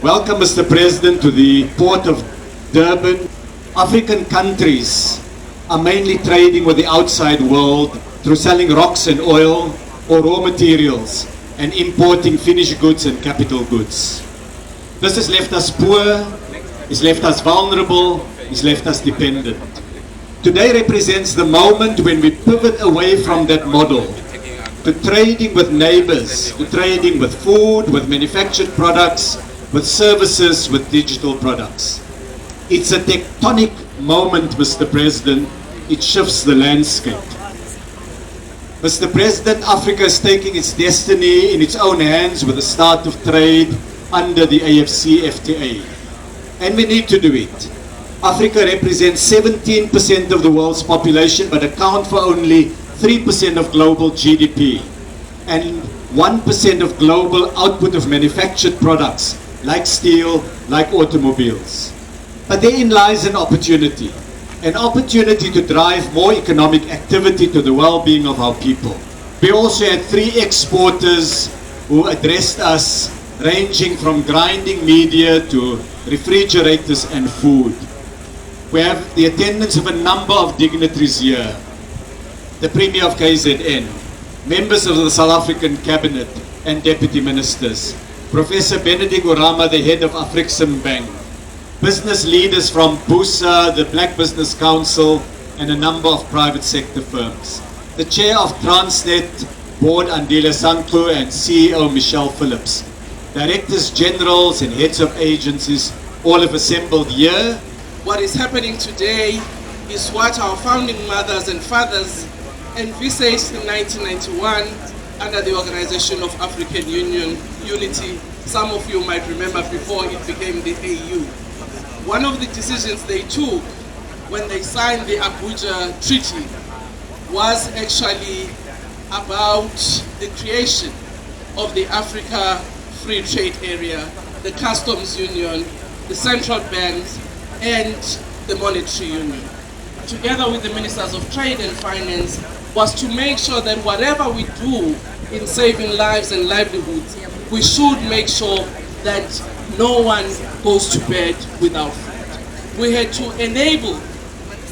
Welcome, Mr. President, to the port of Durban. African countries are mainly trading with the outside world through selling rocks and oil or raw materials and importing finished goods and capital goods. This has left us poor, it's left us vulnerable, it's left us dependent. Today represents the moment when we pivot away from that model to trading with neighbors, to trading with food, with manufactured products, with services, with digital products. It's a tectonic moment, Mr. President. It shifts the landscape. Mr. President, Africa is taking its destiny in its own hands with the start of trade under the AfCFTA. And we need to do it. Africa represents 17% of the world's population, but account for only 3% of global GDP and 1% of global output of manufactured products like steel, like automobiles. But therein lies an opportunity to drive more economic activity to the well-being of our people. We also had 3 exporters who addressed us, ranging from grinding media to refrigerators and food. We have the attendance of a number of dignitaries here. The Premier of KZN, members of the South African Cabinet and Deputy Ministers, Professor Benedict Urama, the head of Afrixim Bank, business leaders from BUSA, the Black Business Council, and a number of private sector firms. The chair of Transnet Board, Andile Sanklu, and CEO Michelle Phillips. Directors Generals and heads of agencies all have assembled here. What is happening today is what our founding mothers and fathers envisaged in 1991 under the Organization of African Union Unity. Some of you might remember before it became the AU. One of the decisions they took when they signed the Abuja Treaty was actually about the creation of the Africa Free Trade Area, the Customs Union, the Central Banks, and the Monetary Union. Together with the Ministers of Trade and Finance, was to make sure that whatever we do in saving lives and livelihoods, we should make sure that no one goes to bed without food. We had to enable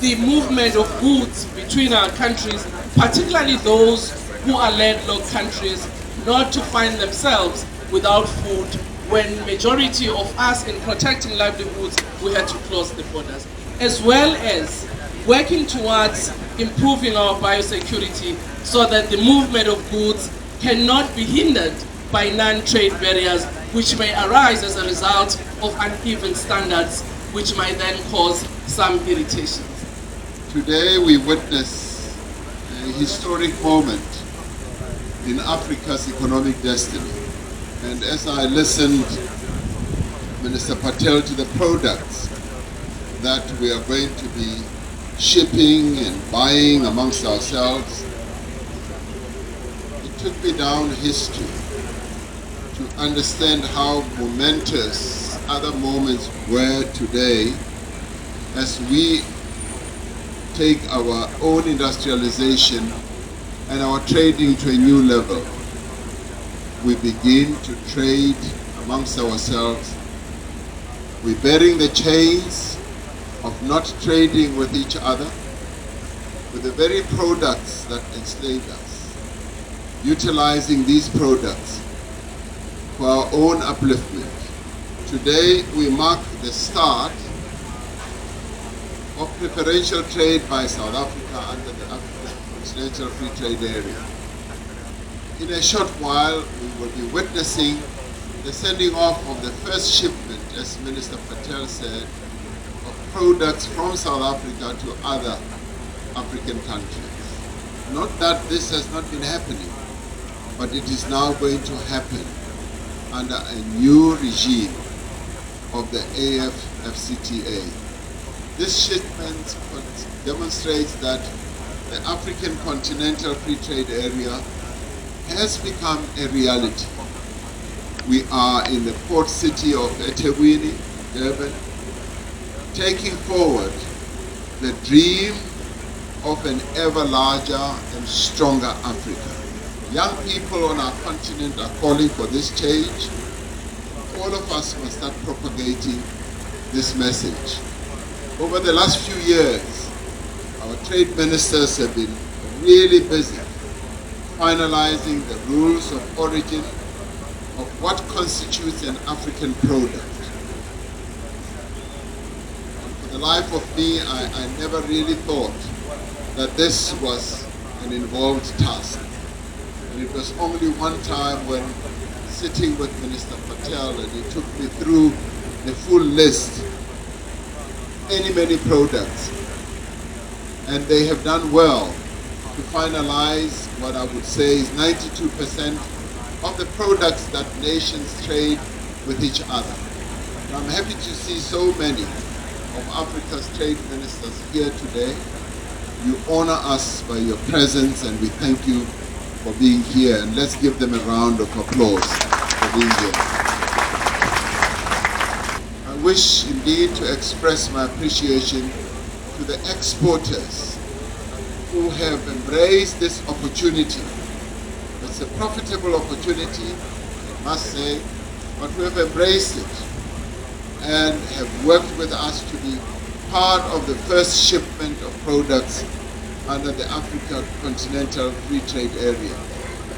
the movement of goods between our countries, particularly those who are landlocked countries, not to find themselves without food when majority of us in protecting livelihoods, we had to close the borders, as well as working towards improving our biosecurity so that the movement of goods cannot be hindered by non-trade barriers which may arise as a result of uneven standards which might then cause some irritations. Today we witness a historic moment in Africa's economic destiny. And as I listened, Minister Patel, to the products that we are going to be shipping and buying amongst ourselves, it took me down history to understand how momentous other moments were today as we take our own industrialization and our trading to a new level. We begin to trade amongst ourselves. We're bearing the chains of not trading with each other, with the very products that enslaved us, utilizing these products for our own upliftment. Today we mark the start of preferential trade by South Africa under the Africa Continental Free Trade Area. In a short while, we will be witnessing the sending off of the first shipment, as Minister Patel said, of products from South Africa to other African countries. Not that this has not been happening, but it is now going to happen under a new regime of the AfCFTA. This shipment demonstrates that the African Continental Free Trade Area has become a reality. We are in the port city of eThekwini, Durban, taking forward the dream of an ever larger and stronger Africa. Young people on our continent are calling for this change. all of us must start propagating this message. Over the last few years, our trade ministers have been really busy finalizing the rules of origin of what constitutes an African product. And for the life of me, I never really thought that this was an involved task. And it was only one time when sitting with Minister Patel and he took me through the full list, many products. And they have done well to finalize what I would say is 92% of the products that nations trade with each other. And I'm happy to see so many of Africa's trade ministers here today. You honor us by your presence and we thank you for being here, and let's give them a round of applause for being here. I wish indeed to express my appreciation to the exporters who have embraced this opportunity. It's a profitable opportunity, I must say, but who have embraced it and have worked with us to be part of the first shipment of products under the Africa Continental Free Trade Area.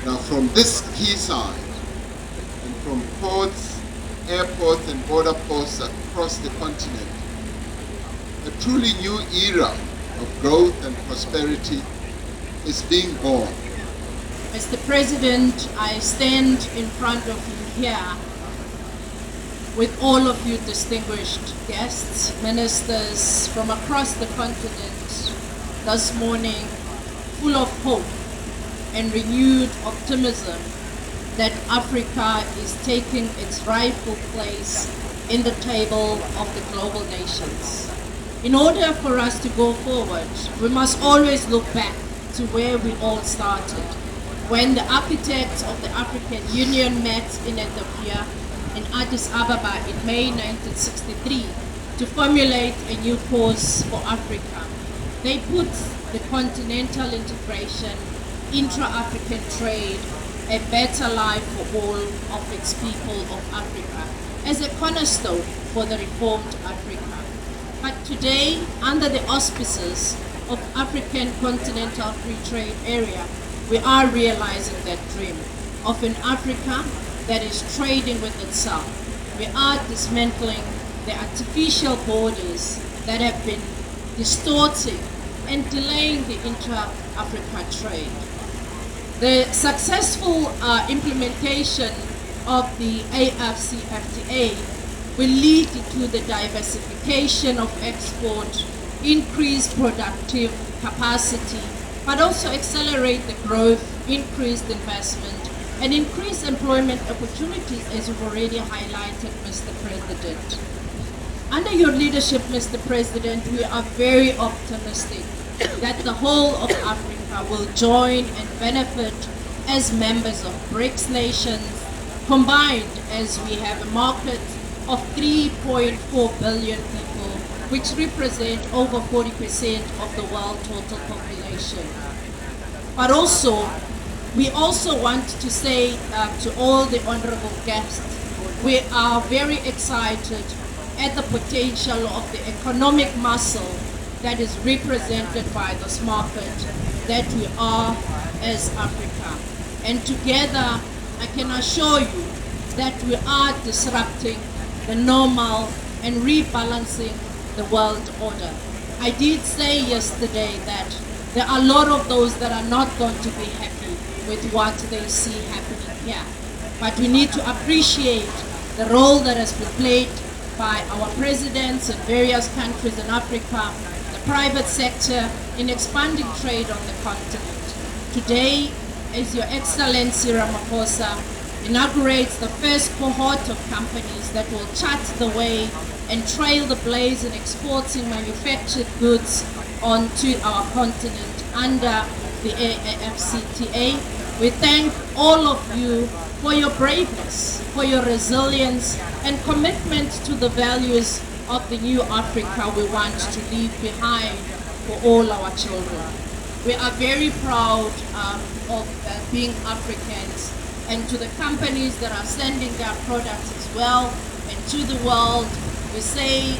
Now from this quayside and from ports, airports and border posts across the continent, a truly new era of growth and prosperity is being born. Mr. President, I stand in front of you here with all of you distinguished guests, ministers from across the continent this morning, full of hope and renewed optimism that Africa is taking its rightful place in the table of the global nations. In order for us to go forward, we must always look back to where we all started, when the architects of the African Union met in Ethiopia in Addis Ababa in May 1963 to formulate a new course for Africa. They put the continental integration, intra-African trade, a better life for all of its people of Africa as a cornerstone for the reformed Africa. But today, under the auspices of African Continental Free Trade Area, we are realizing that dream of an Africa that is trading with itself. We are dismantling the artificial borders that have been distorting and delaying the intra-Africa trade. The successful implementation of the AFCFTA will lead to the diversification of export, increased productive capacity, but also accelerate the growth, increased investment, and increase employment opportunities, as you've already highlighted, Mr. President. Under your leadership, Mr. President, we are very optimistic that the whole of Africa will join and benefit as members of BRICS nations, combined as we have a market of 3.4 billion people, which represent over 40% of the world total population. But also, we also want to say to all the honorable guests, we are very excited at the potential of the economic muscle that is represented by this market that we are as Africa. And together, I can assure you that we are disrupting the normal and rebalancing the world order. I did say yesterday that there are a lot of those that are not going to be happy with what they see happening here. But we need to appreciate the role that has been played by our presidents in various countries in Africa, the private sector, in expanding trade on the continent. Today, as Your Excellency Ramaphosa inaugurates the first cohort of companies that will chart the way and trail the blaze in exporting manufactured goods onto our continent under the AFCFTA. We thank all of you for your braveness, for your resilience and commitment to the values of the new Africa we want to leave behind for all our children. We are very proud of being Africans, and to the companies that are sending their products as well, and to the world. We say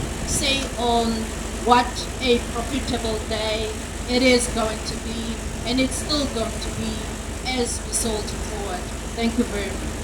on what a profitable day it is going to be, and it's still going to be as we soldier forward. Thank you very much.